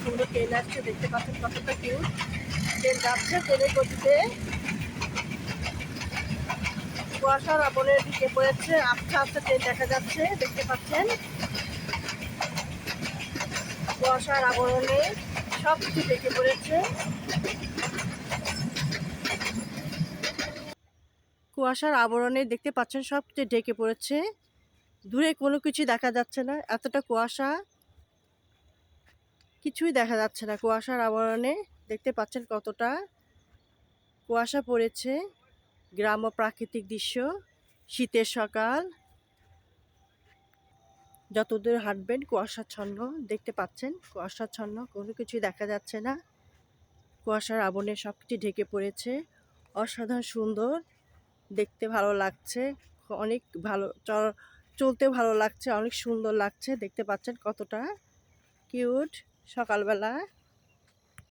সুন্দর ট্রেন আসছে, দেখতে পাচ্ছেন কতটা কিউট। ট্রেন যাচ্ছে, ট্রেনের গতিতে কুয়াশার আবরণের দিকে পড়েছে। আস্তে আস্তে ট্রেন দেখা যাচ্ছে, দেখতে পাচ্ছেন কুয়াশার আবরণে সব কিছু ঢেকে পড়েছে। কুয়াশার আবরণে দেখতে পাচ্ছেন সব কিছু ঢেকে পড়েছে। দূরে কোনো কিছু দেখা যাচ্ছে না, এতটা কুয়াশা, কিছুই দেখা যাচ্ছে না কুয়াশার আবরণে। দেখতে পাচ্ছেন কতটা কুয়াশা পড়েছে। গ্রাম্য প্রাকৃতিক দৃশ্য, শীতের সকাল, যতদূর হাঁটবেন কুয়াশাচ্ছন্ন। দেখতে পাচ্ছেন কুয়াশাচ্ছন্ন, কোনো কিছুই দেখা যাচ্ছে না। কুয়াশার আবরণে সব কিছু ঢেকে পড়েছে। অসাধারণ সুন্দর, দেখতে ভালো লাগছে, অনেক ভালো, চলতে ভালো লাগছে, অনেক সুন্দর লাগছে। দেখতে পাচ্ছেন কতটা কিউট সকালবেলা।